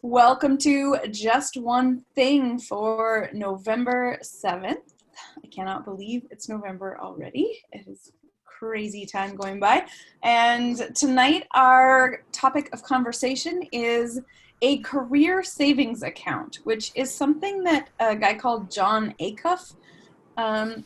Welcome to Just One Thing for November 7th. I cannot believe it's November already. It is crazy time going by. And tonight, our topic of conversation is a career savings account, which is something that a guy called John Acuff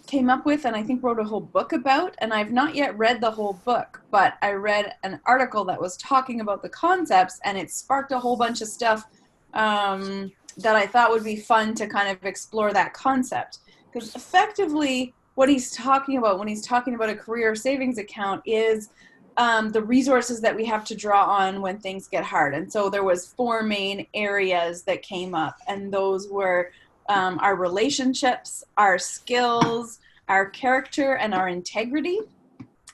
came up with and I think wrote a whole book about. And I've not yet read the whole book, but I read an article that was talking about the concepts and it sparked a whole bunch of stuff that I thought would be fun to kind of explore that concept. Because effectively, what he's talking about when he's talking about a career savings account is the resources that we have to draw on when things get hard. And so there was four main areas that came up, and those were our relationships, our skills, our character, and our integrity.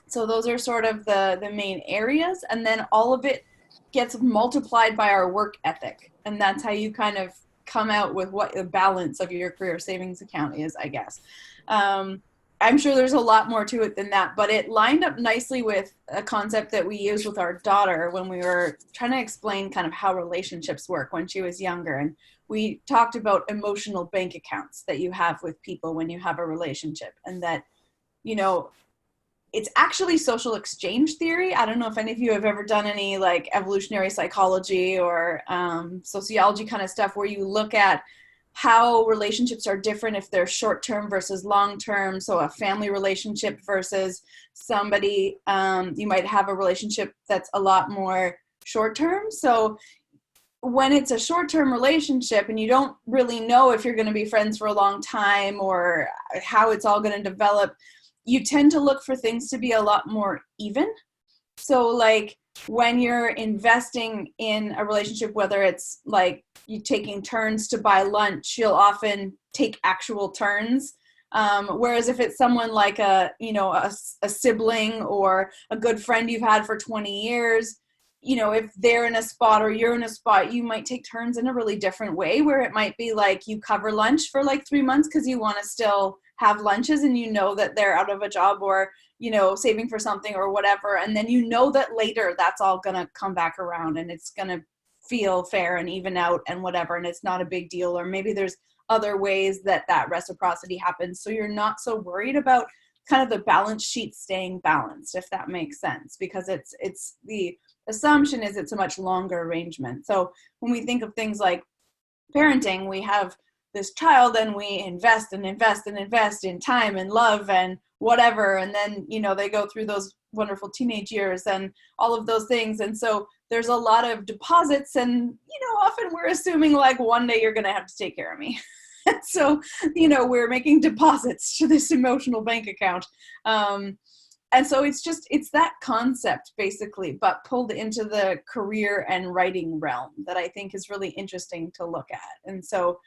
So those are sort of the main areas. And then all of it gets multiplied by our work ethic. And that's how you kind of come out with what the balance of your career savings account is, I guess. I'm sure there's a lot more to it than that, but it lined up nicely with a concept that we used with our daughter when we were trying to explain kind of how relationships work when she was younger. And we talked about emotional bank accounts that you have with people when you have a relationship, and that, you know, it's actually social exchange theory. I don't know if any of you have ever done any like evolutionary psychology or sociology kind of stuff where you look at how relationships are different if they're short-term versus long-term. So a family relationship versus somebody, you might have a relationship that's a lot more short-term. So when it's a short-term relationship and you don't really know if you're going to be friends for a long time or how it's all going to develop, you tend to look for things to be a lot more even. So like when you're investing in a relationship, whether it's like you taking turns to buy lunch, you'll often take actual turns. Whereas if it's someone like a sibling or a good friend you've had for 20 years, if they're in a spot or you're in a spot, you might take turns in a really different way, where it might be like you cover lunch for like 3 months because you want to still have lunches and you know that they're out of a job or, saving for something or whatever. And then that later that's all going to come back around and it's going to feel fair and even out and whatever. And it's not a big deal. Or maybe there's other ways that reciprocity happens. So you're not so worried about kind of the balance sheet staying balanced, if that makes sense, because it's the assumption is it's a much longer arrangement. So when we think of things like parenting, we have this child and we invest and invest and invest in time and love and whatever. And then, they go through those wonderful teenage years and all of those things. And so there's a lot of deposits and, often we're assuming like one day you're going to have to take care of me. So, we're making deposits to this emotional bank account. And so it's that concept basically, but pulled into the career and writing realm that I think is really interesting to look at. And so,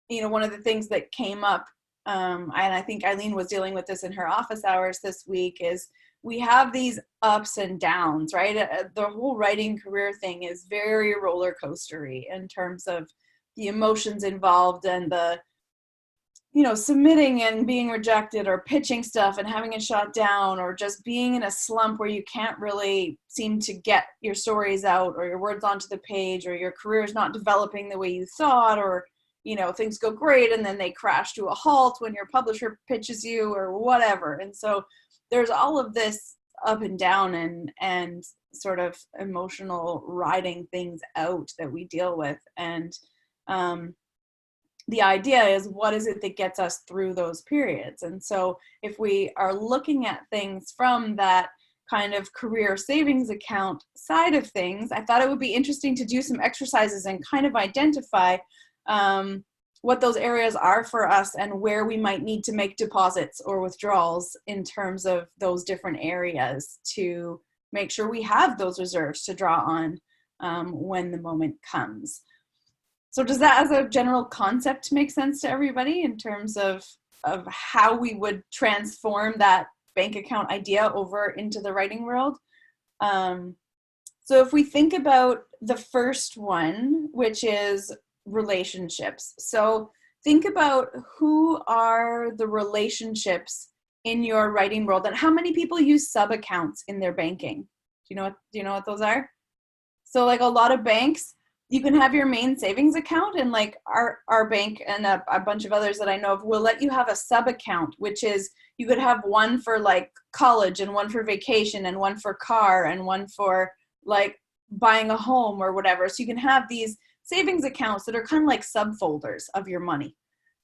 one of the things that came up, and I think Eileen was dealing with this in her office hours this week, is we have these ups and downs, right? The whole writing career thing is very roller coastery in terms of the emotions involved and the, submitting and being rejected or pitching stuff and having it shot down or just being in a slump where you can't really seem to get your stories out or your words onto the page or your career is not developing the way you thought, or, things go great and then they crash to a halt when your publisher pitches you or whatever. And so there's all of this up and down and sort of emotional riding things out that we deal with. And the idea is, what is it that gets us through those periods? And so if we are looking at things from that kind of career savings account side of things, I thought it would be interesting to do some exercises and kind of identify what those areas are for us and where we might need to make deposits or withdrawals in terms of those different areas to make sure we have those reserves to draw on when the moment comes. So does that as a general concept make sense to everybody in terms of how we would transform that bank account idea over into the writing world? So if we think about the first one, which is relationships. So think about who are the relationships in your writing world and how many people use sub accounts in their banking. Do you know what those are? So like a lot of banks, you can have your main savings account, and like our bank and a bunch of others that I know of will let you have a sub account, which is you could have one for like college and one for vacation and one for car and one for like buying a home or whatever. So you can have these savings accounts that are kind of like subfolders of your money.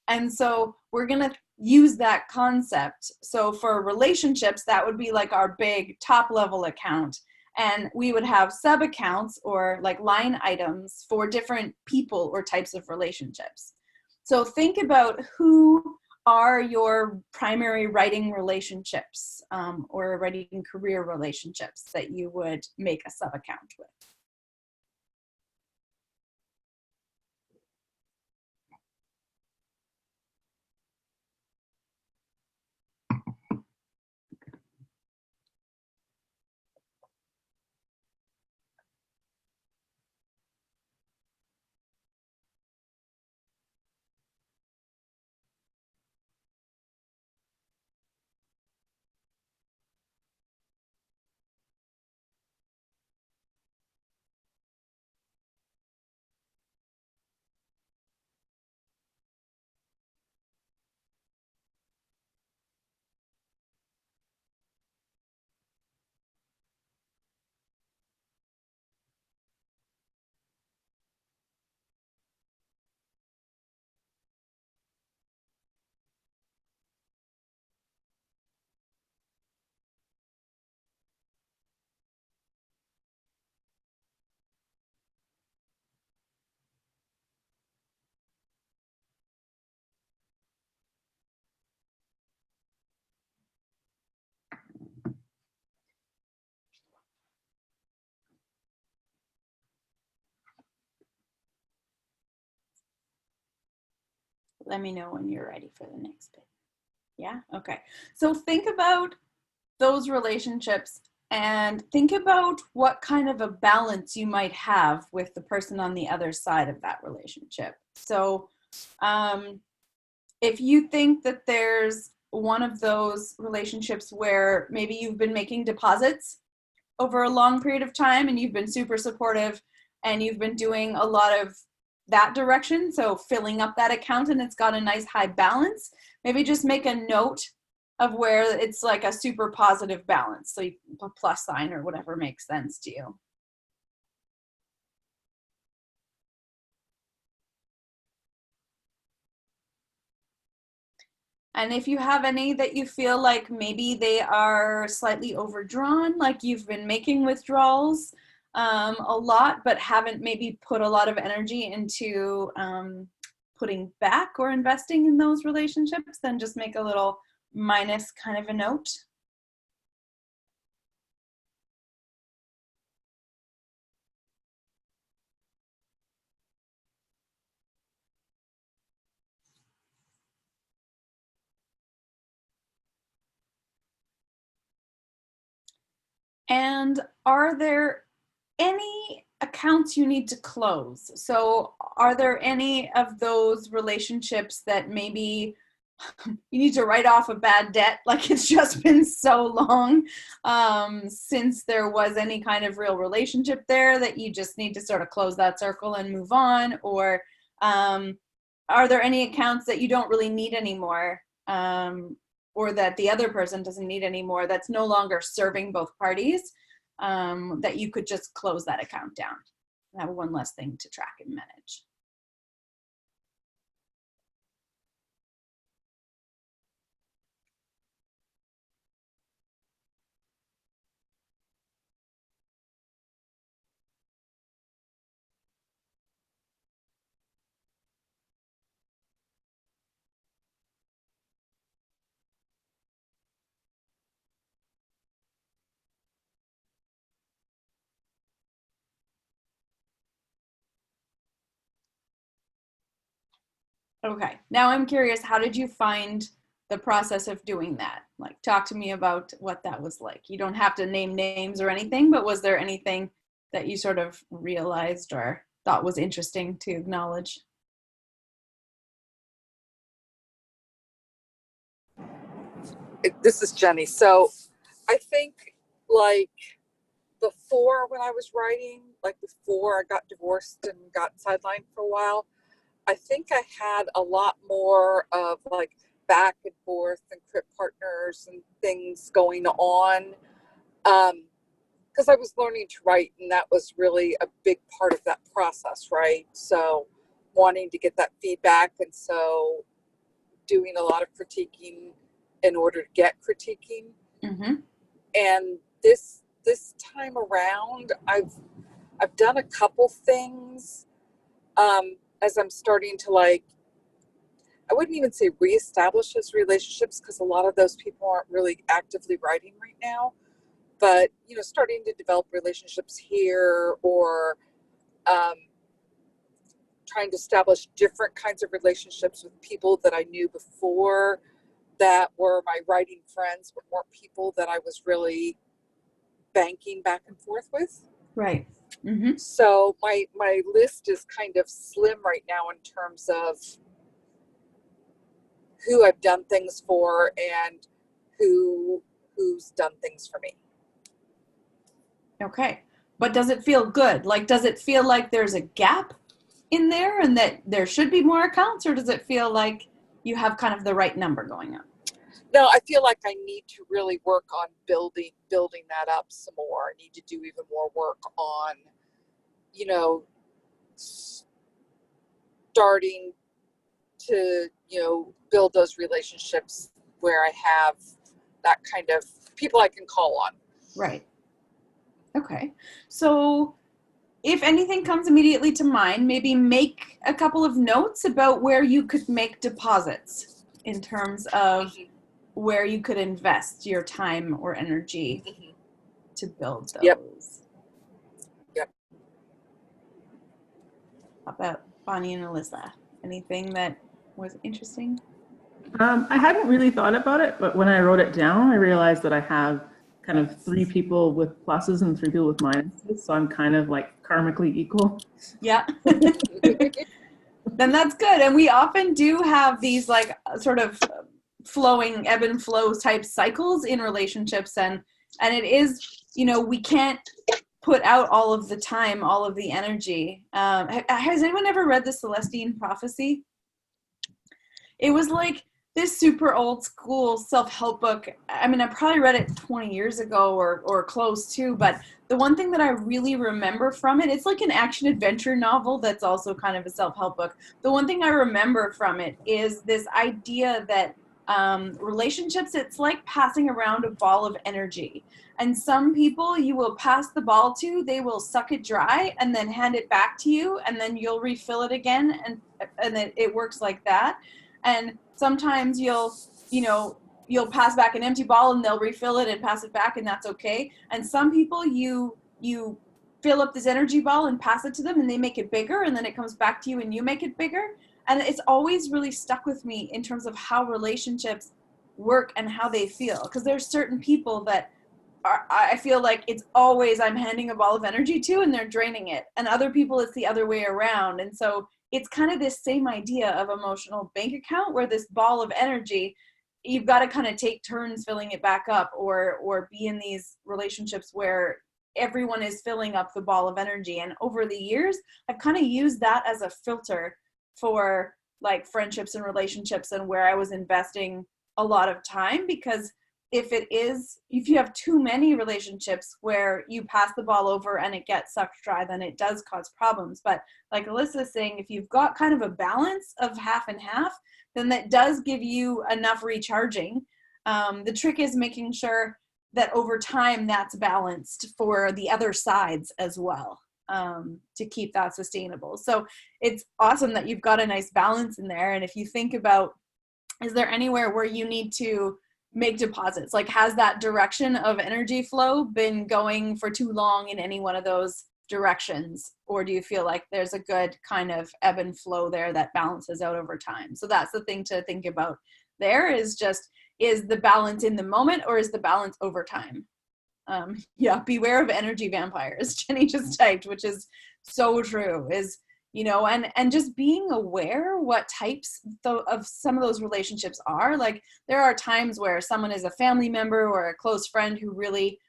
And so we're going to use that concept. So for relationships, that would be like our big top level account. And we would have sub accounts or like line items for different people or types of relationships. So think about who are your primary writing relationships or writing career relationships that you would make a sub account with. Let me know when you're ready for the next bit. Yeah? Okay. So think about those relationships and think about what kind of a balance you might have with the person on the other side of that relationship. So if you think that there's one of those relationships where maybe you've been making deposits over a long period of time and you've been super supportive and you've been doing a lot of that direction, so filling up that account and it's got a nice high balance, maybe just make a note of where it's like a super positive balance. So you a plus sign or whatever makes sense to you. And if you have any that you feel like maybe they are slightly overdrawn, like you've been making withdrawals a lot, but haven't maybe put a lot of energy into putting back or investing in those relationships, then just make a little minus kind of a note. And are there any accounts you need to close? So are there any of those relationships that maybe you need to write off a bad debt, like it's just been so long since there was any kind of real relationship there that you just need to sort of close that circle and move on? Or are there any accounts that you don't really need anymore, or that the other person doesn't need anymore, that's no longer serving both parties, that you could just close that account down and have one less thing to track and manage? Okay, now I'm curious, how did you find the process of doing that? Like, talk to me about what that was like. You don't have to name names or anything, but was there anything that you sort of realized or thought was interesting to acknowledge? This is Jenny. So I think like before, when I was writing, like before I got divorced and got sidelined for a while, I think I had a lot more of like back and forth and crypt partners and things going on. Because I was learning to write, and that was really a big part of that process, right? So wanting to get that feedback, and so doing a lot of critiquing in order to get critiquing. Mm-hmm. And this time around, I've done a couple things as I'm starting to, like, I wouldn't even say reestablish those relationships, because a lot of those people aren't really actively writing right now. But, you know, starting to develop relationships here, or trying to establish different kinds of relationships with people that I knew before that were my writing friends, but weren't people that I was really banking back and forth with. Right. Mm-hmm. So my list is kind of slim right now in terms of who I've done things for and who's done things for me. Okay. But does it feel good? Like, does it feel like there's a gap in there and that there should be more accounts, or does it feel like you have kind of the right number going on? No, I feel like I need to really work on building that up some more. I need to do even more work on, you know, starting to, you know, build those relationships where I have that kind of people I can call on. Right. Okay. So if anything comes immediately to mind, maybe make a couple of notes about where you could make deposits in terms of where you could invest your time or energy to build those. Yep. How about Bonnie and Alyssa? Anything that was interesting? I hadn't really thought about it, but when I wrote it down, I realized that I have kind of 3 people with pluses and 3 people with minuses, so I'm kind of like karmically equal. Yeah. Then that's good. And we often do have these like sort of flowing ebb and flow type cycles in relationships, and it is, you know, we can't put out all of the time, all of the energy. Has anyone ever read the Celestine Prophecy? It was like this super old school self-help book. I mean, I probably read it 20 years ago or close to, but the one thing that I really remember from it, it's like an action adventure novel that's also kind of a self-help book. The one thing I remember from it is this idea that relationships, it's like passing around a ball of energy. And some people you will pass the ball to, they will suck it dry and then hand it back to you, and then you'll refill it again, and it works like that. And sometimes you'll pass back an empty ball and they'll refill it and pass it back, and that's okay. And some people you fill up this energy ball and pass it to them and they make it bigger, and then it comes back to you and you make it bigger. And it's always really stuck with me in terms of how relationships work and how they feel. Because there's certain people that I feel like it's always I'm handing a ball of energy to and they're draining it. And other people, it's the other way around. And so it's kind of this same idea of emotional bank account, where this ball of energy, you've got to kind of take turns filling it back up, or be in these relationships where everyone is filling up the ball of energy. And over the years, I've kind of used that as a filter for like friendships and relationships and where I was investing a lot of time. Because if you have too many relationships where you pass the ball over and it gets sucked dry, then it does cause problems. But like Alyssa's saying, if you've got kind of a balance of half and half, then that does give you enough recharging. The trick is making sure that over time that's balanced for the other sides as well, to keep that sustainable. So it's awesome that you've got a nice balance in there. And if you think about, is there anywhere where you need to make deposits? Like, has that direction of energy flow been going for too long in any one of those directions? Or do you feel like there's a good kind of ebb and flow there that balances out over time? So that's the thing to think about there, is just, is the balance in the moment or is the balance over time? Yeah, beware of energy vampires, Jenny just typed, which is so true, is, you know, and just being aware what types of some of those relationships are. Like, there are times where someone is a family member or a close friend who really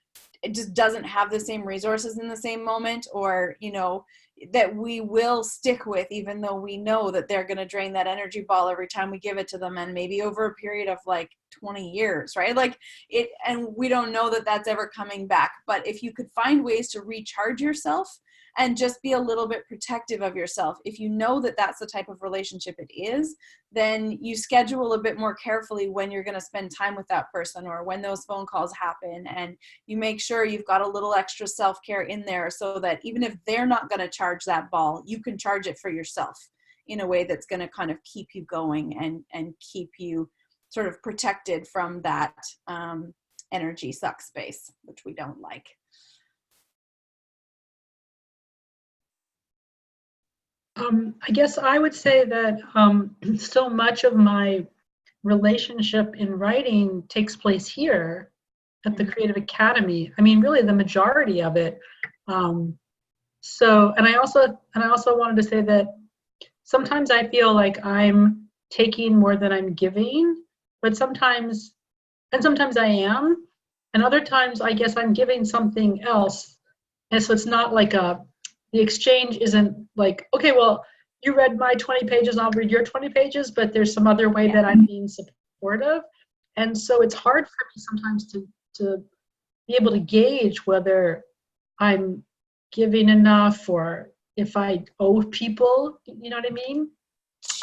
it just doesn't have the same resources in the same moment, or, you know, that we will stick with, even though we know that they're going to drain that energy ball every time we give it to them, and maybe over a period of like 20 years, right? Like it, and we don't know that that's ever coming back. But if you could find ways to recharge yourself and just be a little bit protective of yourself, if you know that that's the type of relationship it is, then you schedule a bit more carefully when you're going to spend time with that person, or when those phone calls happen, and you make sure you've got a little extra self-care in there, so that even if they're not going to charge that ball, you can charge it for yourself in a way that's going to kind of keep you going and keep you sort of protected from that energy suck space, which we don't like. I guess I would say that so much of my relationship in writing takes place here at the Creative Academy. I mean, really the majority of it. So, and I also wanted to say that sometimes I feel like I'm taking more than I'm giving, but sometimes I am, and other times I guess I'm giving something else. And so it's not like the exchange isn't like, okay, well, you read my 20 pages, I'll read your 20 pages, but there's some other way that I'm being supportive. And so it's hard for me sometimes to be able to gauge whether I'm giving enough, or if I owe people, you know what I mean?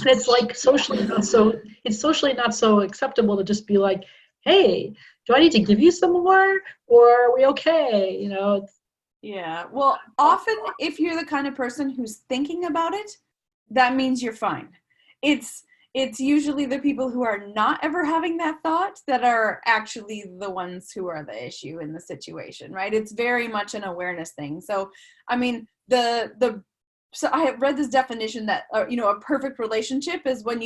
And it's like socially not so acceptable to just be like, hey, do I need to give you some more, or are we okay? You know, yeah. Well, often if you're the kind of person who's thinking about it, that means you're fine. It's usually the people who are not ever having that thought that are actually the ones who are the issue in the situation, right? It's very much an awareness thing. So, I mean, so I have read this definition that, you know, a perfect relationship is when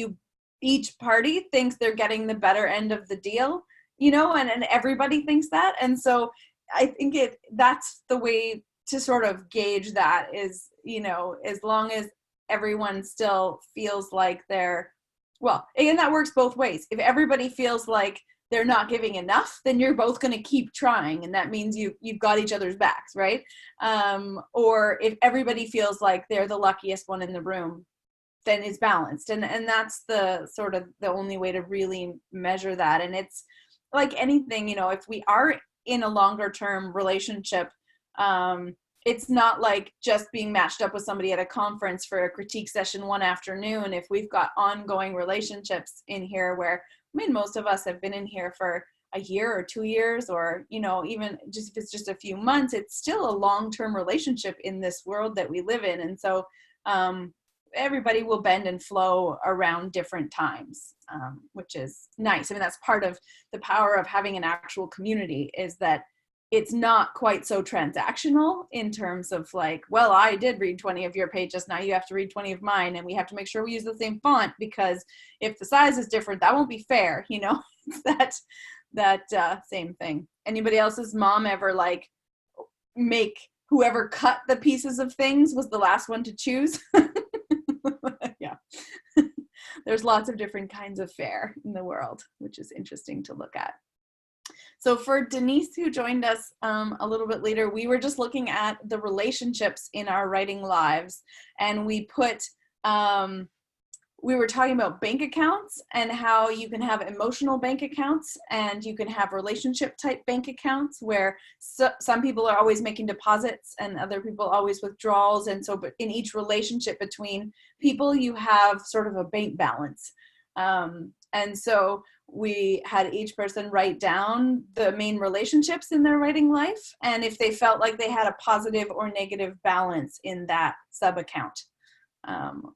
each party thinks they're getting the better end of the deal, you know, and everybody thinks that. And so I think that's the way to sort of gauge that is, you know, as long as everyone still feels like well, and that works both ways. If everybody feels like they're not giving enough, then you're both going to keep trying, and that means you've got each other's backs, right? Or if everybody feels like they're the luckiest one in the room, then it's balanced, and that's the sort of the only way to really measure that. And it's like anything, you know, if we are in a longer term relationship, it's not like just being matched up with somebody at a conference for a critique session one afternoon. If we've got ongoing relationships in here where, I mean, most of us have been in here for a year or 2 years, or, you know, even just if it's just a few months, it's still a long-term relationship in this world that we live in. And so everybody will bend and flow around different times, which is nice. I mean, that's part of the power of having an actual community, is that it's not quite so transactional in terms of like, well, I did read 20 of your pages, now you have to read 20 of mine, and we have to make sure we use the same font, because if the size is different, that won't be fair, you know? It's that same thing. Anybody else's mom ever like make whoever cut the pieces of things was the last one to choose? Yeah. There's lots of different kinds of fair in the world, which is interesting to look at. So for Denise, who joined us a little bit later, we were just looking at the relationships in our writing lives, and we were talking about bank accounts and how you can have emotional bank accounts and you can have relationship type bank accounts where some people are always making deposits and other people always withdrawals. And so, but in each relationship between people, you have sort of a bank balance. And so we had each person write down the main relationships in their writing life, and if they felt like they had a positive or negative balance in that sub account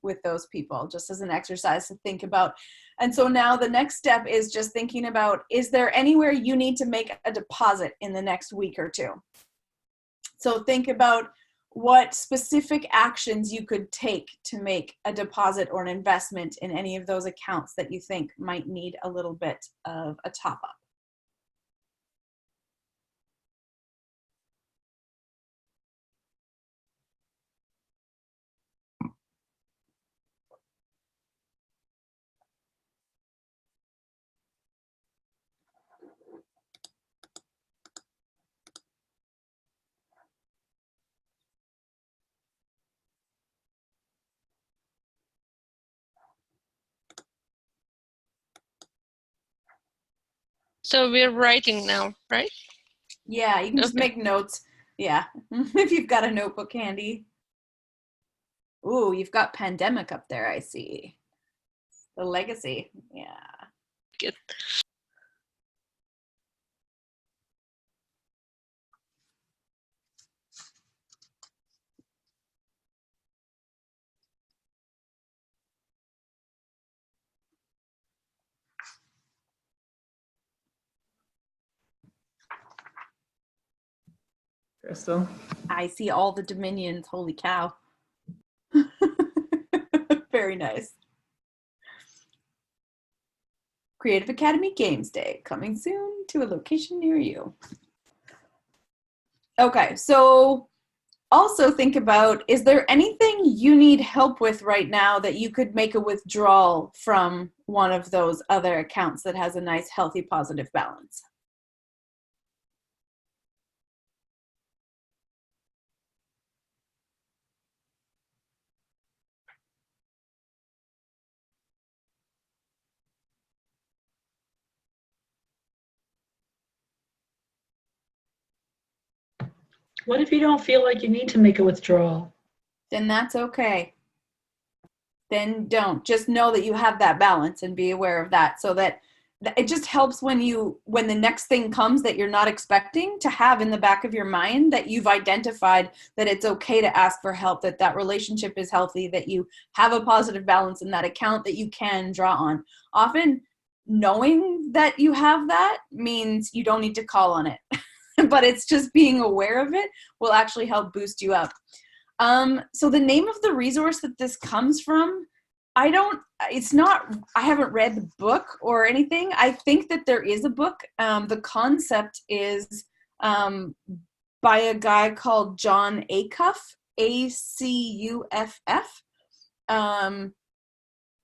with those people, just as an exercise to think about. And so now the next step is just thinking about, is there anywhere you need to make a deposit in the next week or two? So think about what specific actions you could take to make a deposit or an investment in any of those accounts that you think might need a little bit of a top up. So we're writing now, right? Yeah, you can just Okay. make notes. Yeah, if you've got a notebook handy. Ooh, you've got pandemic up there, I see. The legacy, yeah. Good. Crystal. I see all the dominions, holy cow. Very nice. Creative Academy Games Day, coming soon to a location near you. Okay, so also think about, is there anything you need help with right now that you could make a withdrawal from one of those other accounts that has a nice, healthy, positive balance? What if you don't feel like you need to make a withdrawal? Then that's okay. Then don't. Just know that you have that balance and be aware of that, so that it just helps when the next thing comes that you're not expecting, to have in the back of your mind that you've identified that it's okay to ask for help, that that relationship is healthy, that you have a positive balance in that account that you can draw on. Often knowing that you have that means you don't need to call on it. But it's just being aware of it will actually help boost you up. So the name of the resource that this comes from, I haven't read the book or anything. I think that there is a book. The concept is by a guy called John Acuff, Acuff.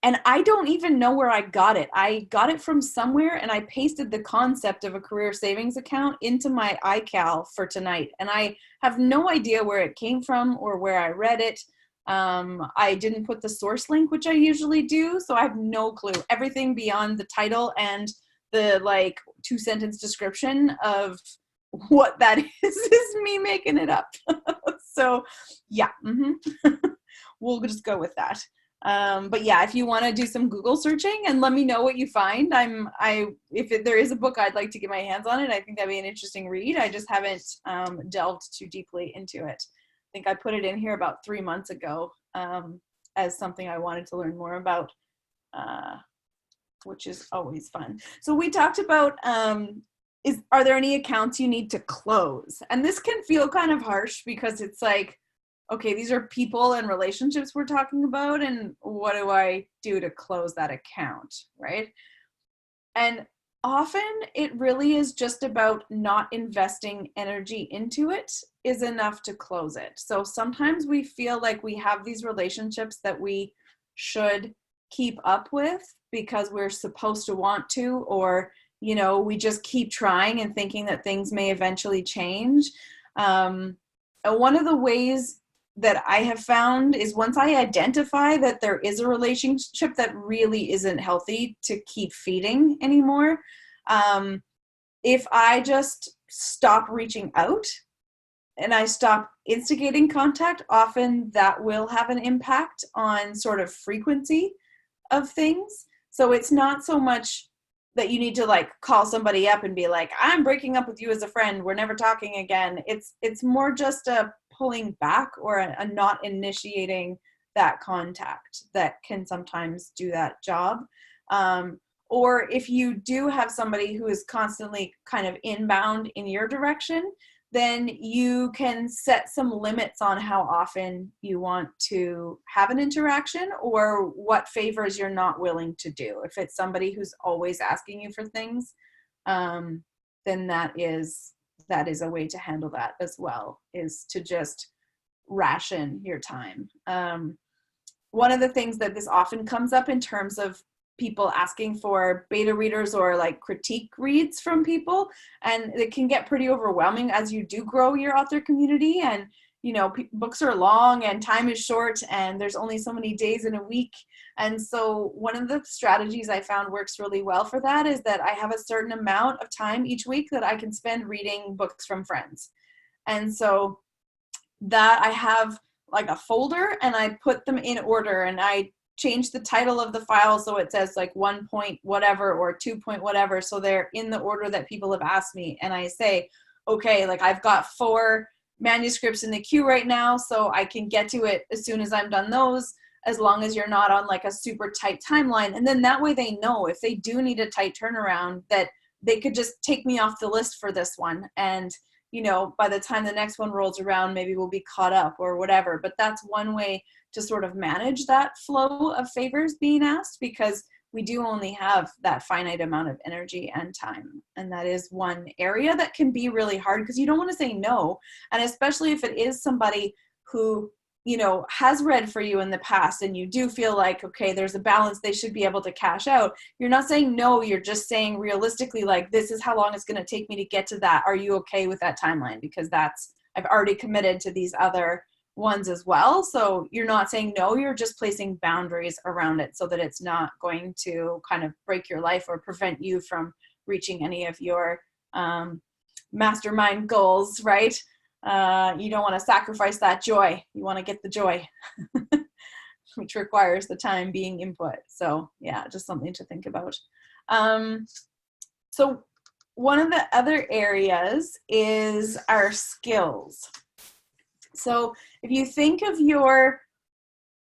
And I don't even know where I got it. I got it from somewhere, and I pasted the concept of a career savings account into my iCal for tonight. And I have no idea where it came from or where I read it. I didn't put the source link, which I usually do, so I have no clue. Everything beyond the title and the 2-sentence description of what that is me making it up. So yeah, we'll just go with that. But yeah, if you want to do some Google searching and let me know what you find, if there is a book, I'd like to get my hands on it. I think that'd be an interesting read. I just haven't delved too deeply into it. I think I put it in here about 3 months ago as something I wanted to learn more about, which is always fun. So we talked about, are there any accounts you need to close? And this can feel kind of harsh because it's like, okay, these are people and relationships we're talking about, and what do I do to close that account, right? And often it really is just about not investing energy into it is enough to close it. So sometimes we feel like we have these relationships that we should keep up with because we're supposed to want to, or, we just keep trying and thinking that things may eventually change. And one of the ways that I have found is, once I identify that there is a relationship that really isn't healthy to keep feeding anymore, if I just stop reaching out and I stop instigating contact, often that will have an impact on sort of frequency of things. So it's not so much that you need to call somebody up and be like, I'm breaking up with you as a friend, we're never talking again. It's more just a pulling back or a not initiating that contact that can sometimes do that job. Or if you do have somebody who is constantly kind of inbound in your direction, then you can set some limits on how often you want to have an interaction or what favors you're not willing to do. If it's somebody who's always asking you for things, then that is a way to handle that as well, is to just ration your time. One of the things that this often comes up in terms of people asking for beta readers or critique reads from people, and it can get pretty overwhelming as you do grow your author community, and you know, books are long and time is short and there's only so many days in a week. And so one of the strategies I found works really well for that is that I have a certain amount of time each week that I can spend reading books from friends. And so that I have like a folder and I put them in order, and I change the title of the file so it says like 1 point whatever or 2 point whatever, so they're in the order that people have asked me. And I say, okay, like I've got 4 manuscripts in the queue right now, so I can get to it as soon as I'm done those, as long as you're not on like a super tight timeline. And then that way they know if they do need a tight turnaround that they could just take me off the list for this one. And, you know, by the time the next one rolls around, maybe we'll be caught up or whatever. But that's one way to sort of manage that flow of favors being asked, because we do only have that finite amount of energy and time. And that is one area that can be really hard because you don't want to say no. And especially if it is somebody who, you know, has read for you in the past and you do feel like, okay, there's a balance, they should be able to cash out. You're not saying no, you're just saying realistically, like, this is how long it's going to take me to get to that. Are you okay with that timeline? Because I've already committed to these other ones as well. So you're not saying no, you're just placing boundaries around it so that it's not going to kind of break your life or prevent you from reaching any of your mastermind goals, right? You don't want to sacrifice that joy. You want to get the joy, which requires the time being input. So yeah, just something to think about. So one of the other areas is our skills. So if you think of your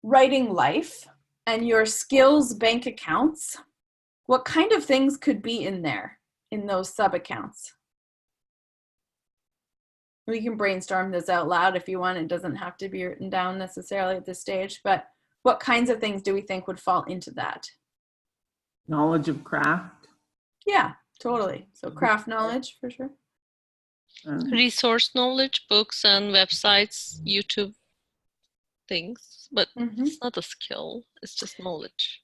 writing life and your skills bank accounts, what kind of things could be in there, in those sub-accounts? We can brainstorm this out loud if you want. It doesn't have to be written down necessarily at this stage, but what kinds of things do we think would fall into that? Knowledge of craft. Yeah, totally. So craft knowledge for sure. Resource knowledge, books and websites, YouTube things, but it's not a skill, it's just knowledge.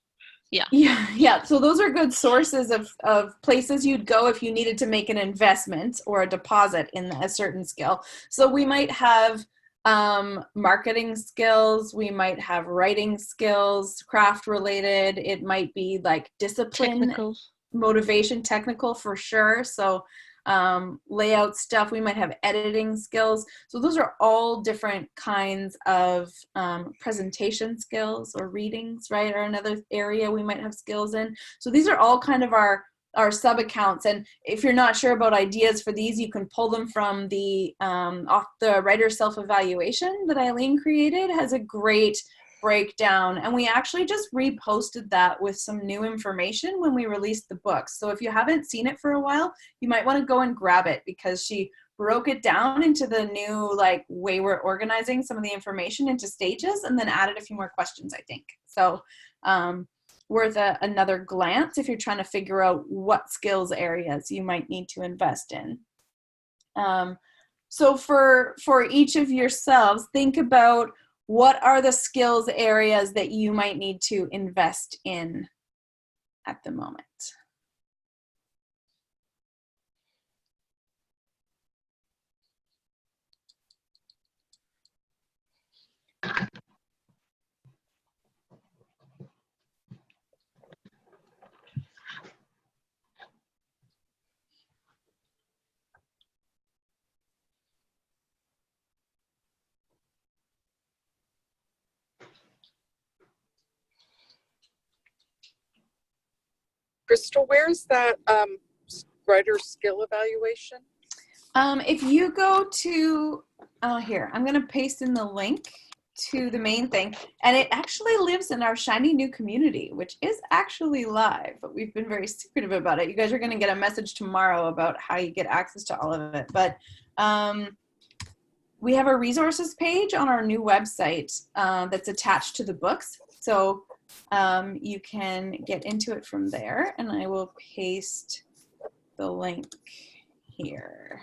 Yeah. So those are good sources of places you'd go if you needed to make an investment or a deposit in a certain skill. So we might have marketing skills, we might have writing skills, craft related, it might be like discipline, technical. Motivation, technical for sure. So layout stuff, we might have editing skills. So those are all different kinds of presentation skills, or readings, right, are another area we might have skills in. So these are all kind of our sub accounts. And if you're not sure about ideas for these, you can pull them from the off the writer self-evaluation that Eileen created. It has a great breakdown, and we actually just reposted that with some new information when we released the book. So if you haven't seen it for a while, you might want to go and grab it, because she broke it down into the new like way we're organizing some of the information into stages, and then added a few more questions, I think. So worth another glance if you're trying to figure out what skills areas you might need to invest in. So for each of yourselves, think about what are the skills areas that you might need to invest in at the moment. Crystal, where's that writer skill evaluation? If you go to, here, I'm going to paste in the link to the main thing. And it actually lives in our shiny new community, which is actually live, but we've been very secretive about it. You guys are going to get a message tomorrow about how you get access to all of it. But we have a resources page on our new website that's attached to the books. So you can get into it from there, and I will paste the link here.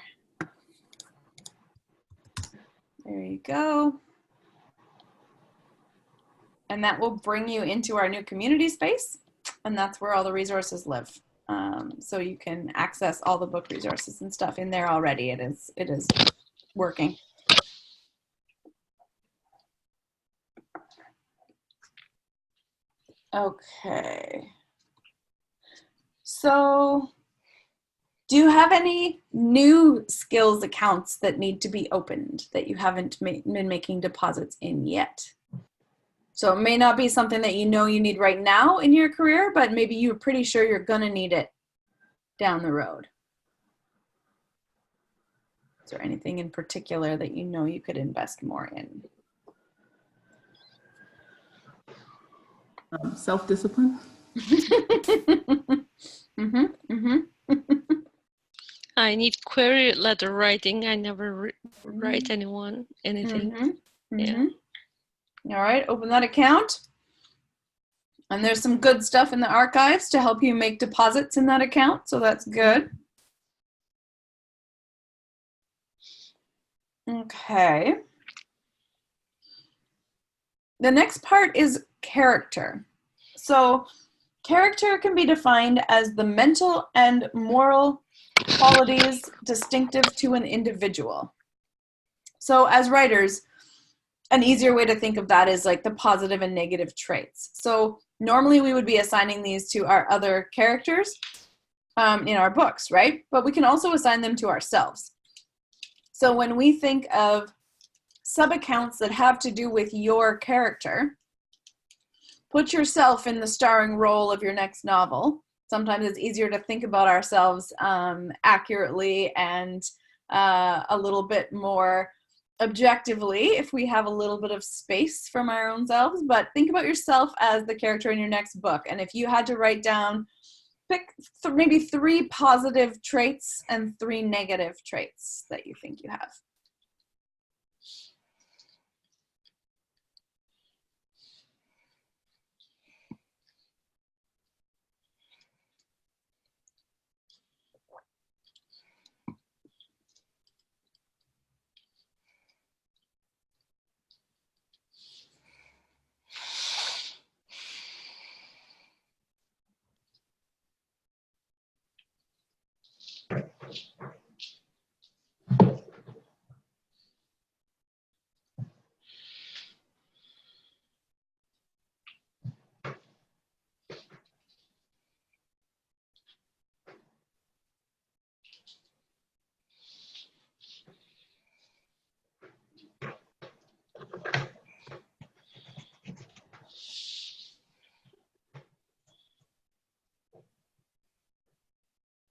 There you go. And that will bring you into our new community space, and that's where all the resources live. So you can access all the book resources and stuff in there already. It is working. Okay. So, do you have any new skills accounts that need to be opened that you haven't been making deposits in yet? So it may not be something that you know you need right now in your career, but maybe you're pretty sure you're going to need it down the road. Is there anything in particular that you know you could invest more in? Self-discipline. I need query letter writing. I never write anyone anything. Yeah. All right, open that account. And there's some good stuff in the archives to help you make deposits in that account, so that's good. Okay. The next part is character. So character can be defined as the mental and moral qualities distinctive to an individual. So as writers, an easier way to think of that is like the positive and negative traits. So normally we would be assigning these to our other characters in our books, right? But we can also assign them to ourselves. So when we think of sub-accounts that have to do with your character, put yourself in the starring role of your next novel. Sometimes it's easier to think about ourselves accurately and a little bit more objectively if we have a little bit of space from our own selves. But think about yourself as the character in your next book. And if you had to write down, pick maybe 3 positive traits and 3 negative traits that you think you have.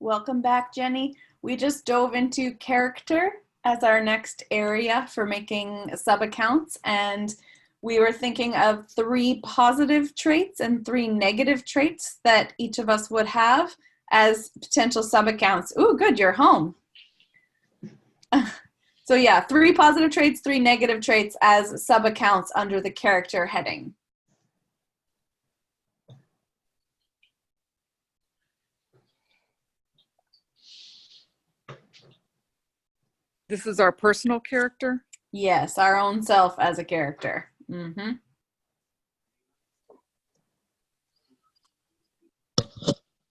Welcome back, Jenny. We just dove into character as our next area for making sub-accounts, and we were thinking of 3 positive traits and 3 negative traits that each of us would have as potential sub-accounts. Ooh, good, you're home. So yeah, 3 positive traits, 3 negative traits as sub-accounts under the character heading. This is our personal character? Yes, our own self as a character. Mm-hmm.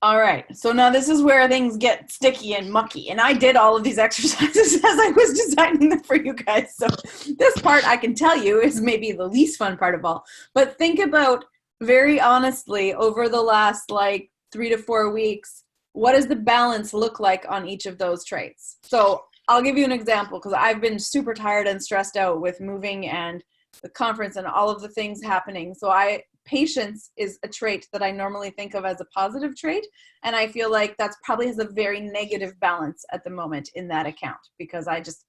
All right, so now this is where things get sticky and mucky, and I did all of these exercises as I was designing them for you guys, so this part I can tell you is maybe the least fun part of all. But think about, very honestly, over the last like 3 to 4 weeks, what does the balance look like on each of those traits? So I'll give you an example, because I've been super tired and stressed out with moving and the conference and all of the things happening. So patience is a trait that I normally think of as a positive trait. And I feel like that's probably has a very negative balance at the moment in that account, because I just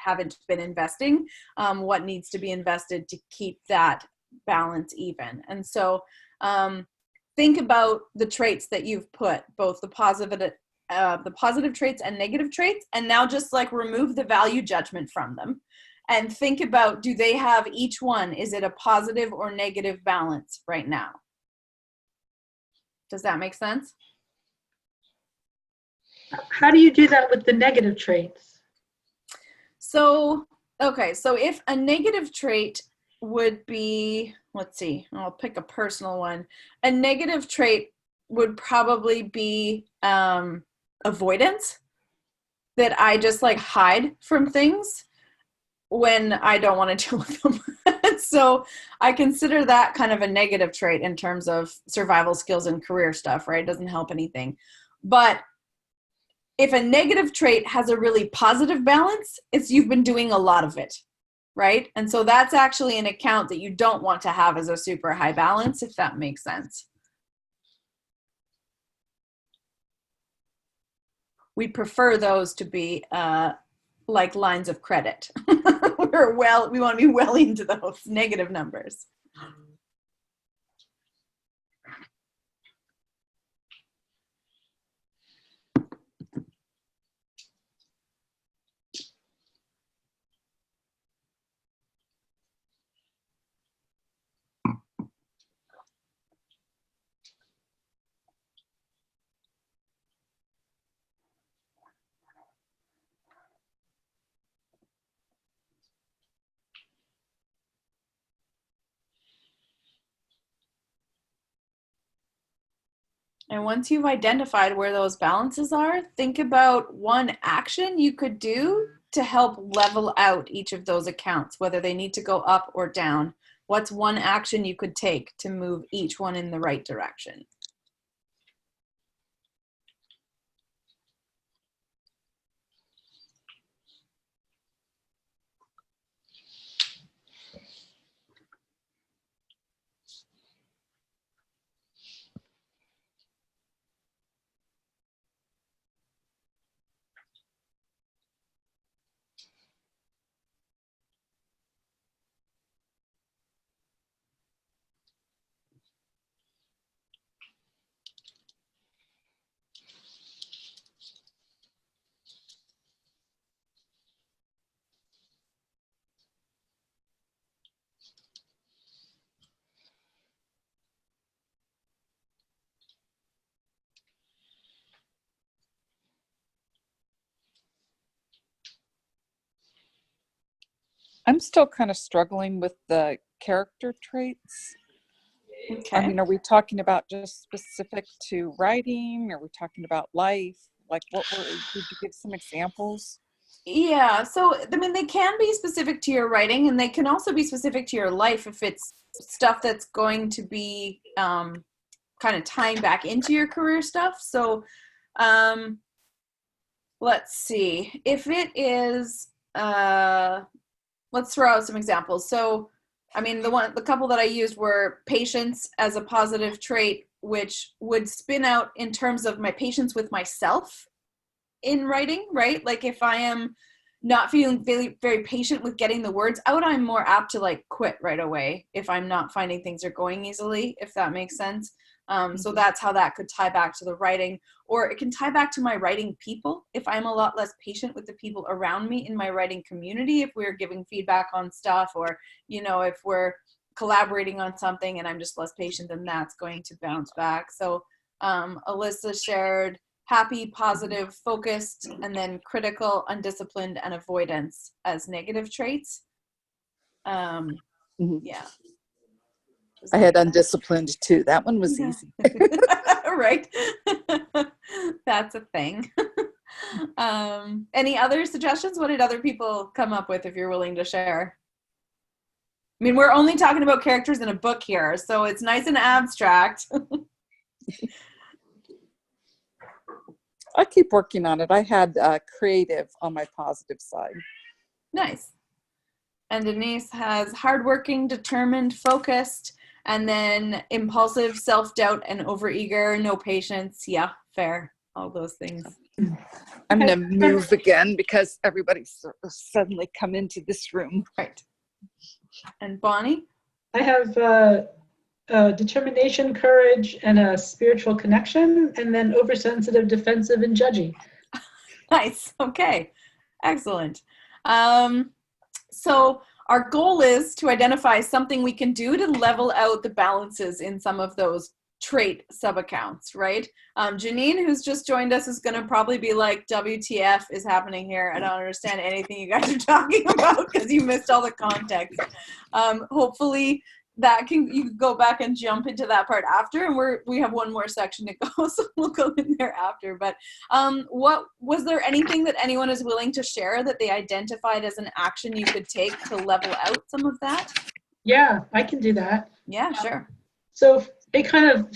haven't been investing what needs to be invested to keep that balance even. And so think about the traits that you've put, both the positive traits and negative traits, and now just like remove the value judgment from them and think about, do they have each one? Is it a positive or negative balance right now? Does that make sense? How do you do that with the negative traits? So, okay, so if a negative trait would be, let's see, I'll pick a personal one. A negative trait would probably be avoidance, that I just like hide from things when I don't want to deal with them. So I consider that kind of a negative trait in terms of survival skills and career stuff, right? It doesn't help anything. But if a negative trait has a really positive balance, it's you've been doing a lot of it, right? And so that's actually an account that you don't want to have as a super high balance, if that makes sense. We prefer those to be like lines of credit. We want to be well into those negative numbers. And once you've identified where those balances are, think about one action you could do to help level out each of those accounts, whether they need to go up or down. What's one action you could take to move each one in the right direction? I'm still kind of struggling with the character traits. Okay. I mean, are we talking about just specific to writing? Are we talking about life? Like, did you give some examples? Yeah, so I mean, they can be specific to your writing, and they can also be specific to your life if it's stuff that's going to be kind of tying back into your career stuff. So let's see. If it is, let's throw out some examples. So, I mean, the couple that I used were patience as a positive trait, which would spin out in terms of my patience with myself in writing, right? Like if I am not feeling very, very patient with getting the words out, I'm more apt to like quit right away if I'm not finding things are going easily, if that makes sense. So that's how that could tie back to the writing, or it can tie back to my writing people. If I'm a lot less patient with the people around me in my writing community, if we're giving feedback on stuff, or, you know, if we're collaborating on something and I'm just less patient, then that's going to bounce back. So Alyssa shared happy, positive, focused, and then critical, undisciplined, and avoidance as negative traits. Yeah. I had undisciplined too. That one was easy. Right. That's a thing. Any other suggestions? What did other people come up with, if you're willing to share? I mean, we're only talking about characters in a book here, so it's nice and abstract. I keep working on it. I had creative on my positive side. Nice. And Denise has hardworking, determined, focused, and then impulsive, self-doubt, and overeager, no patience. Yeah, fair. All those things. I'm going to move again because everybody's suddenly come into this room. Right. And Bonnie? I have determination, courage, and a spiritual connection, and then oversensitive, defensive, and judgy. Nice. Okay. Excellent. So our goal is to identify something we can do to level out the balances in some of those trait sub-accounts, right? Janine, who's just joined us, is going to probably be like, WTF is happening here? I don't understand anything you guys are talking about because you missed all the context. Hopefully that you can go back and jump into that part after, and we have one more section to go, so we'll go in there after. But what was there anything that anyone is willing to share that they identified as an action you could take to level out some of that? Yeah, I can do that. Yeah, sure. So they kind of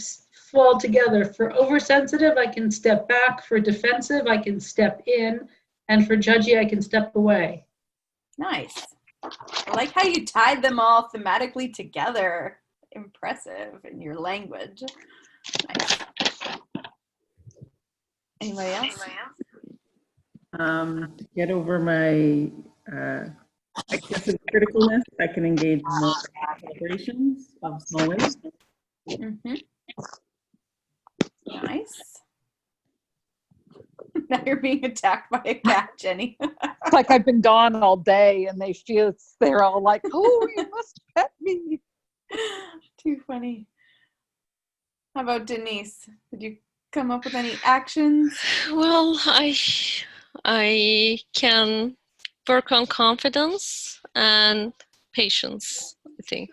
fall together. For oversensitive, I can step back. For defensive, I can step in. And for judgy, I can step away. Nice. I like how you tied them all thematically together. Impressive in your language. Nice. Anybody else? To get over my excessive criticalness, I can engage in more celebrations of small wins. Mm-hmm. Nice. Now you're being attacked by a cat, Jenny. It's like I've been gone all day and they're all like, oh, you must pet me. Too funny. How about Denise? Did you come up with any actions? Well, I can work on confidence and patience, I think.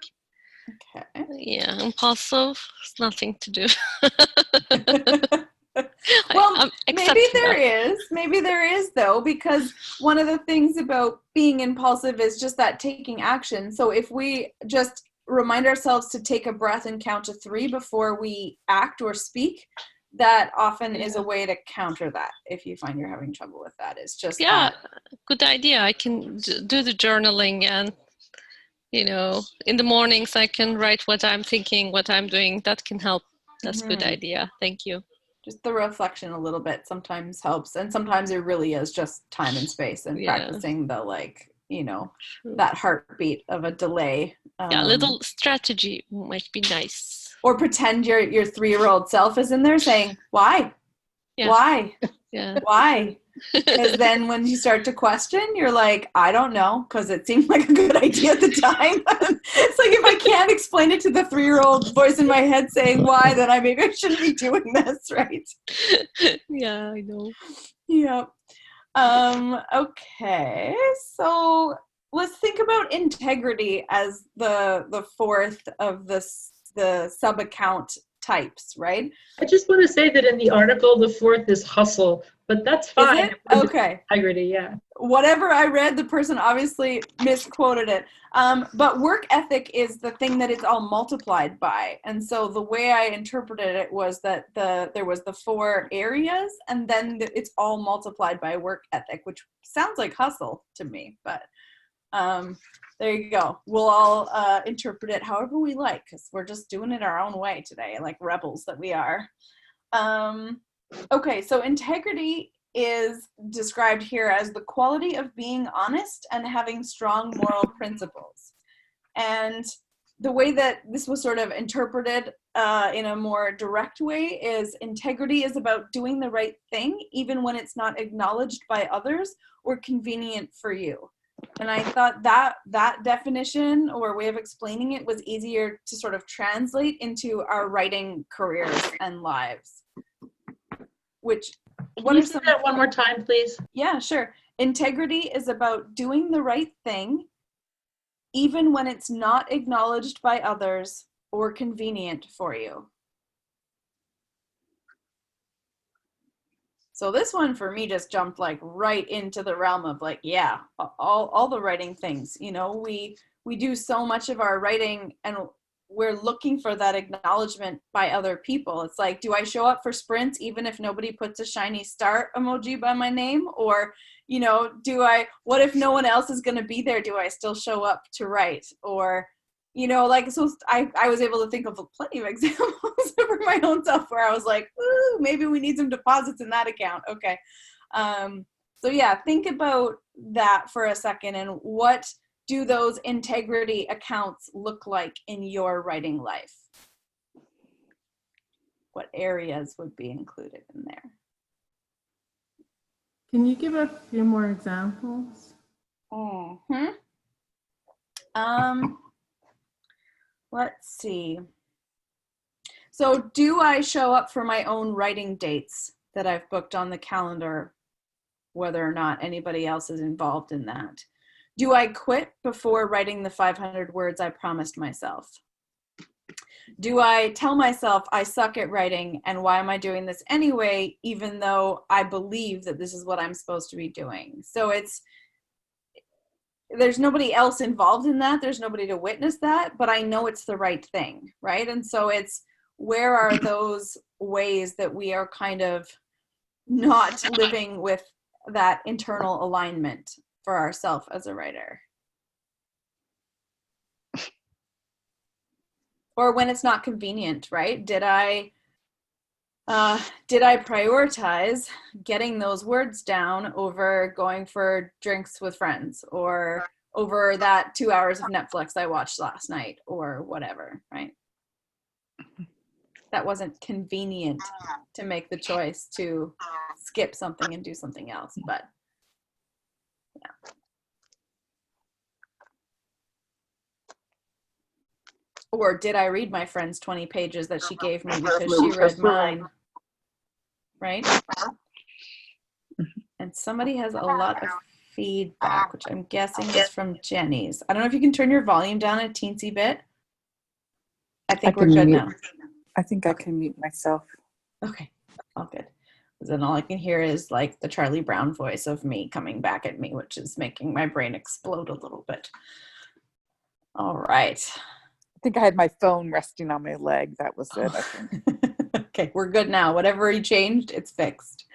Okay. Yeah, impulsive, it's nothing to do. Well, maybe there is though, because one of the things about being impulsive is just that taking action. So if we just remind ourselves to take a breath and count to 3 before we act or speak, that often is a way to counter that. If you find you're having trouble with that, it's just good idea. I can do the journaling, and in the mornings I can write what I'm thinking, what I'm doing. That can help. That's a good idea. Thank you. Just the reflection a little bit sometimes helps, and sometimes it really is just time and space and practicing the that heartbeat of a delay. A little strategy might be nice. Or pretend your 3-year-old self is in there saying, "Why? Yeah. Why? Yeah. Why?" Because then when you start to question, you're like, "I don't know," because it seemed like a good idea at the time. It's like, if I can't explain it to the 3-year-old voice in my head saying why, then I shouldn't be doing this, right? Yeah, I know. Yeah. Okay, so let's think about integrity as the fourth of the sub-account types, right? I just want to say that in the article, the fourth is hustle, but that's fine. Is it? Okay. Integrity, yeah. Whatever I read, the person obviously misquoted it. But work ethic is the thing that it's all multiplied by. And so the way I interpreted it was that there was the 4 areas, and then it's all multiplied by work ethic, which sounds like hustle to me. But there you go. We'll all interpret it however we like, because we're just doing it our own way today, like rebels that we are. Okay, so integrity is described here as the quality of being honest and having strong moral principles. And the way that this was sort of interpreted in a more direct way is integrity is about doing the right thing, even when it's not acknowledged by others or convenient for you. And I thought that definition or way of explaining it was easier to sort of translate into our writing careers and lives. Can you say that one more time, please? Yeah, sure. Integrity is about doing the right thing, even when it's not acknowledged by others or convenient for you. So this one for me just jumped like right into the realm of like, yeah, all the writing things. We do so much of our writing and we're looking for that acknowledgement by other people. It's like, do I show up for sprints even if nobody puts a shiny star emoji by my name? Or, what if no one else is going to be there? Do I still show up to write? Or, so I was able to think of plenty of examples for my own self where I was like, ooh, maybe we need some deposits in that account. Okay. So yeah, think about that for a second, and what do those integrity accounts look like in your writing life? What areas would be included in there? Can you give a few more examples? Let's see. So do I show up for my own writing dates that I've booked on the calendar, whether or not anybody else is involved in that? Do I quit before writing the 500 words I promised myself? Do I tell myself I suck at writing and why am I doing this anyway, even though I believe that this is what I'm supposed to be doing? So there's nobody else involved in that. There's nobody to witness that, but I know it's the right thing, right? And so it's, where are those ways that we are kind of not living with that internal alignment for ourselves as a writer? Or when it's not convenient, right? Did I prioritize getting those words down over going for drinks with friends, or over that 2 hours of Netflix I watched last night, or whatever, right? That wasn't convenient to make the choice to skip something and do something else, but yeah. Or did I read my friend's 20 pages that she gave me because she read mine? Right? And somebody has a lot of feedback, which I'm guessing is from Jenny's. I don't know if you can turn your volume down a teensy bit. I think we're good now. I think I can mute myself. Okay, all good. Then all I can hear is like the Charlie Brown voice of me coming back at me, which is making my brain explode a little bit. All right. I think I had my phone resting on my leg. That was it, I think. Okay, we're good now. Whatever you changed, it's fixed.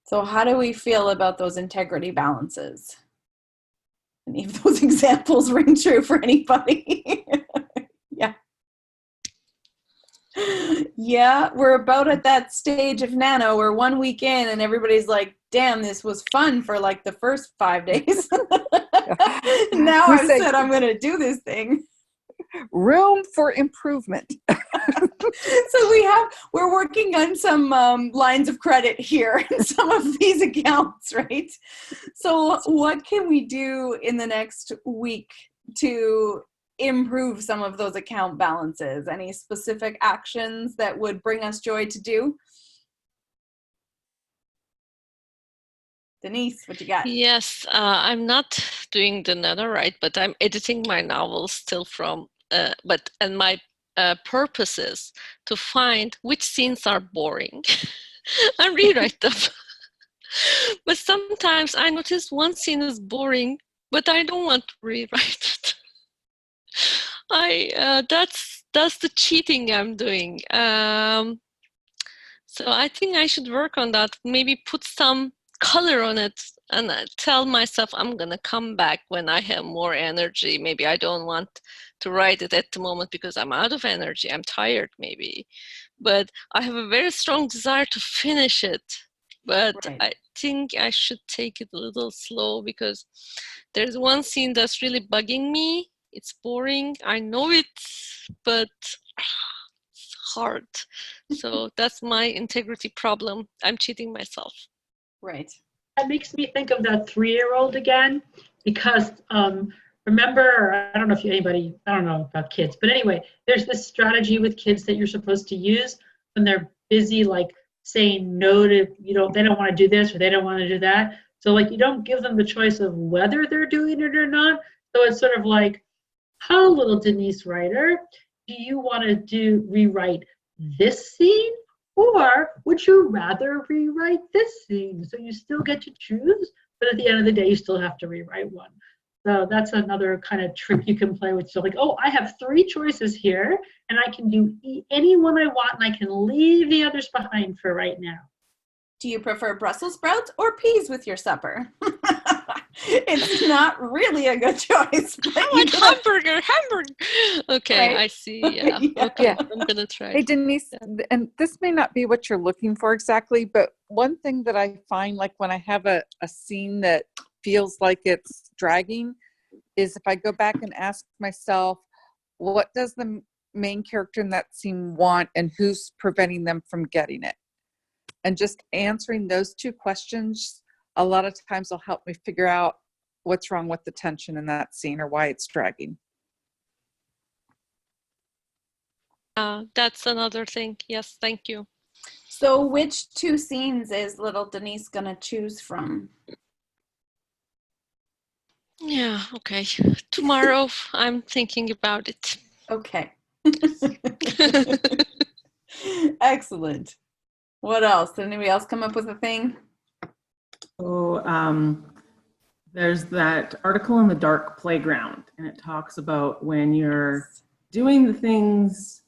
So how do we feel about those integrity balances? Any of those examples ring true for anybody? Yeah. Yeah, we're about at that stage of Nano where 1 week in and everybody's like, damn, this was fun for like the first 5 days. Now I've said I'm going to do this thing. Room for improvement. So we're working on some lines of credit here in some of these accounts, right? So what can we do in the next week to improve some of those account balances? Any specific actions that would bring us joy to do? Denise, what you got? Yes, I'm not doing the NaNoWrite, but I'm editing my novels still from, and my purpose is to find which scenes are boring and rewrite them. But sometimes I notice one scene is boring, but I don't want to rewrite it. That's the cheating I'm doing. So I think I should work on that. Maybe put some color on it and tell myself I'm gonna come back when I have more energy. Maybe I don't want to write it at the moment because I'm out of energy. I'm tired maybe, but I have a very strong desire to finish it. But right. I think I should take it a little slow because there's one scene that's really bugging me. It's boring. I know it, but it's hard. So that's my integrity problem. I'm cheating myself. Right. That makes me think of that 3-year-old again, because remember, I don't know if anybody, I don't know about kids, but anyway, there's this strategy with kids that you're supposed to use when they're busy, like saying no to, they don't want to do this or they don't want to do that. So like, you don't give them the choice of whether they're doing it or not. So it's sort of like, how, little Denise writer, do you want to rewrite this scene? Or would you rather rewrite this scene? So you still get to choose, but at the end of the day, you still have to rewrite one. So that's another kind of trick you can play with. So like, oh, I have 3 choices here, and I can do any one I want, and I can leave the others behind for right now. Do you prefer Brussels sprouts or peas with your supper? It's not really a good choice. I want hamburger. Okay, right? I see. Yeah. Yeah. Okay, yeah. I'm gonna try. Hey, Denise, and this may not be what you're looking for exactly, but one thing that I find, like when I have a scene that feels like it's dragging, is if I go back and ask myself, what does the main character in that scene want, and who's preventing them from getting it? And just answering those 2 questions a lot of times will help me figure out what's wrong with the tension in that scene or why it's dragging. That's another thing. Yes, thank you. So which 2 scenes is little Denise gonna choose from? Yeah, okay. Tomorrow I'm thinking about it. Okay. Excellent. What else? Did anybody else come up with a thing? So there's that article in the Dark Playground, and it talks about when you're doing the things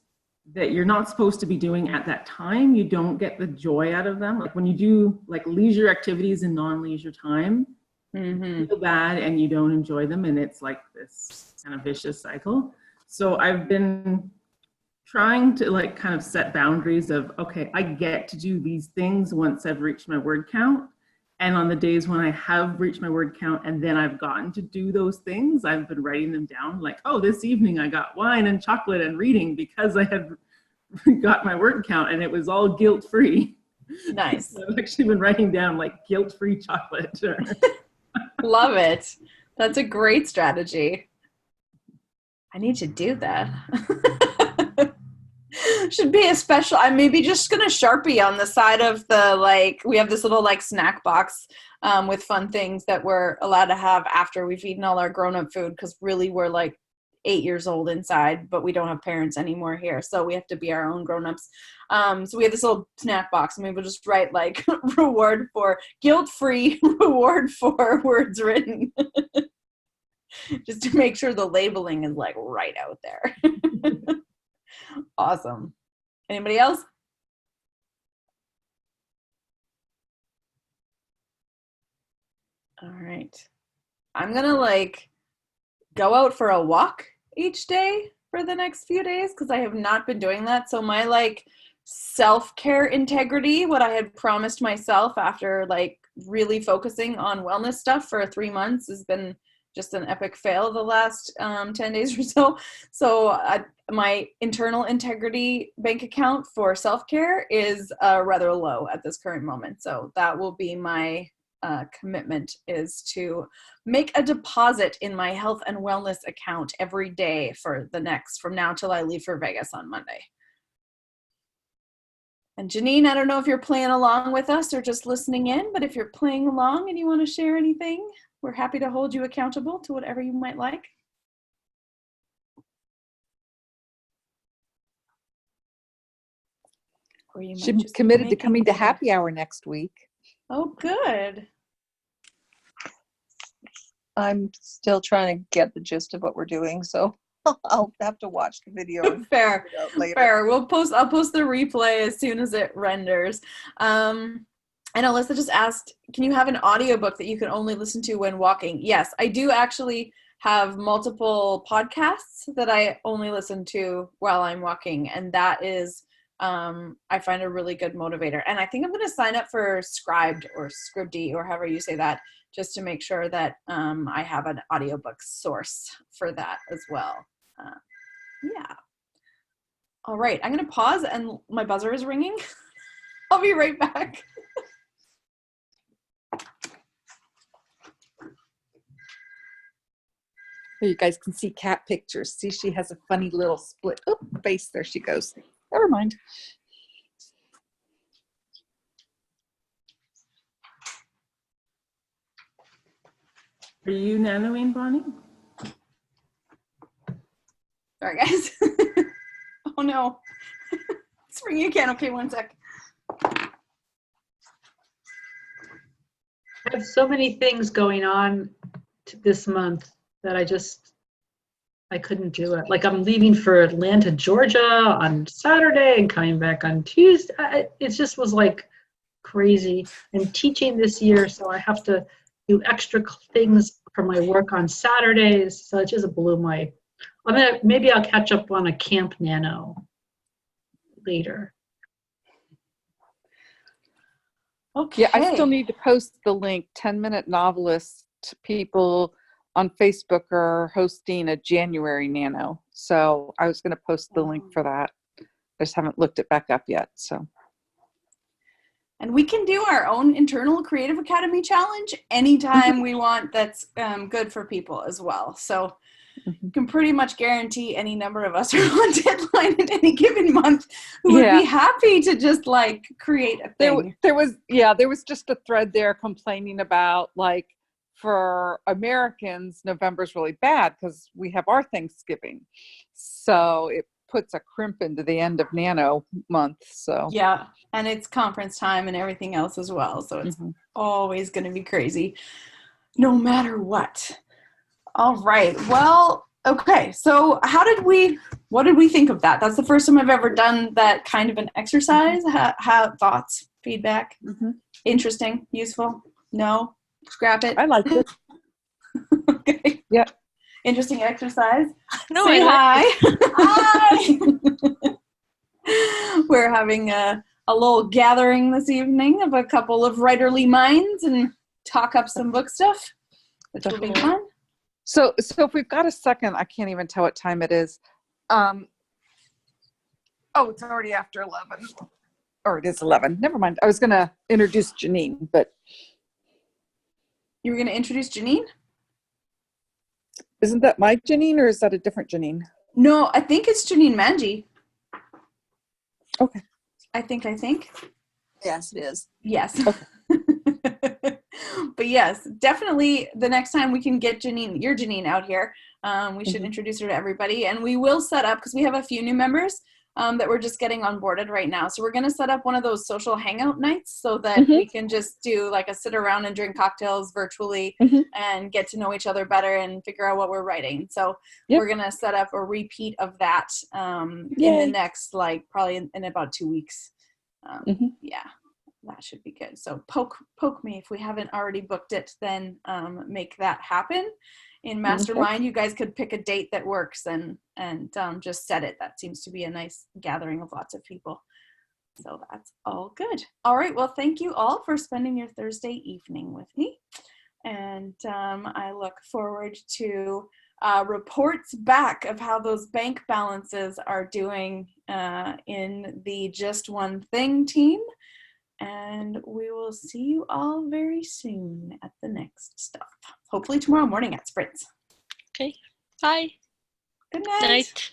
that you're not supposed to be doing at that time, you don't get the joy out of them. Like when you do like leisure activities in non-leisure time, you feel bad and you don't enjoy them, and it's like this kind of vicious cycle. So I've been trying to like kind of set boundaries of, okay, I get to do these things once I've reached my word count. And on the days when I have reached my word count and then I've gotten to do those things, I've been writing them down like, oh, this evening I got wine and chocolate and reading because I had got my word count, and it was all guilt-free. Nice. So I've actually been writing down like guilt-free chocolate. Love it. That's a great strategy. I need to do that. Should be a special. I'm maybe just gonna Sharpie on the side of the, like, we have this little like snack box with fun things that we're allowed to have after we've eaten all our grown-up food, because really we're like 8 years old inside, but we don't have parents anymore here, so we have to be our own grown-ups. So we have this little snack box, and maybe we'll just write like reward for guilt-free, reward for words written. Just to make sure the labeling is like right out there. Awesome. Anybody else? All right. I'm gonna like go out for a walk each day for the next few days, because I have not been doing that. So my like self-care integrity, what I had promised myself after like really focusing on wellness stuff for 3 months, has been just an epic fail the last 10 days or so. So my internal integrity bank account for self-care is rather low at this current moment. So that will be my commitment, is to make a deposit in my health and wellness account every day from now till I leave for Vegas on Monday. And Janine, I don't know if you're playing along with us or just listening in, but if you're playing along and you want to share anything, we're happy to hold you accountable to whatever you might like. Or you She's committed to coming to happy hour next week. Oh, good. I'm still trying to get the gist of what we're doing, so I'll have to watch the video. Fair. Later. Fair. I'll post the replay as soon as it renders. And Alyssa just asked, can you have an audiobook that you can only listen to when walking? Yes, I do actually have multiple podcasts that I only listen to while I'm walking, and that is, I find a really good motivator. And I think I'm going to sign up for Scribd or Scribd or however you say that, just to make sure that I have an audiobook source for that as well. Yeah. All right, I'm going to pause, and my buzzer is ringing. I'll be right back. Here you guys can see cat pictures. See, she has a funny little split face. There she goes. Never mind. Are you nanoing, Bonnie? Sorry, guys. Oh, no. It's ringing again. Okay, one sec. I have so many things going on this month that I couldn't do it. Like, I'm leaving for Atlanta, Georgia on Saturday and coming back on Tuesday. It just was like crazy. I'm teaching this year, so I have to do extra things for my work on Saturdays. So it just blew my, maybe I'll catch up on a Camp Nano later. Okay. Yeah, I still need to post the link. 10-Minute Novelist people on Facebook are hosting a January Nano. So I was going to post the link for that. I just haven't looked it back up yet. So. And we can do our own internal Creative Academy challenge anytime we want. That's good for people as well. So you can pretty much guarantee any number of us are on deadline at any given month who would be happy to just like create a thing. There was just a thread there complaining about, like, for Americans, November's really bad because we have our Thanksgiving. So puts a crimp into the end of Nano month. So Yeah, and it's conference time and everything else as well. So it's always going to be crazy, no matter what. All right. Well, okay. So what did we think of that? That's the first time I've ever done that kind of an exercise. How thoughts, feedback, interesting, useful? No, scrap it. I like it. Okay. Yeah. Interesting exercise. No, Say I hi. Hi. We're having a little gathering this evening of a couple of writerly minds and talk up some book stuff, which will be fun. So if we've got a second, I can't even tell what time it is. Oh, it's already after 11. Or it is 11. Never mind. I was going to introduce Janine, but. You were going to introduce Janine? Isn't that my Janine, or is that a different Janine? No, I think it's Janine Manji. Okay. I think. Yes, it is. Yes. Okay. But yes, definitely the next time we can get your Janine out here, we should introduce her to everybody. And we will set up, because we have a few new members that we're just getting onboarded right now. So we're going to set up one of those social hangout nights so that we can just do like a sit around and drink cocktails virtually and get to know each other better and figure out what we're writing. So we're going to set up a repeat of that in the next, like probably in about 2 weeks. Yeah, that should be good. So poke me if we haven't already booked it, then make that happen. In Mastermind, you guys could pick a date that works and just set it. That seems to be a nice gathering of lots of people. So that's all good. All right. Well, thank you all for spending your Thursday evening with me. And I look forward to reports back of how those bank balances are doing in the Just One Thing team. And we will see you all very soon at the next stuff. Hopefully tomorrow morning at Sprints. Okay. Bye. Good night. Night.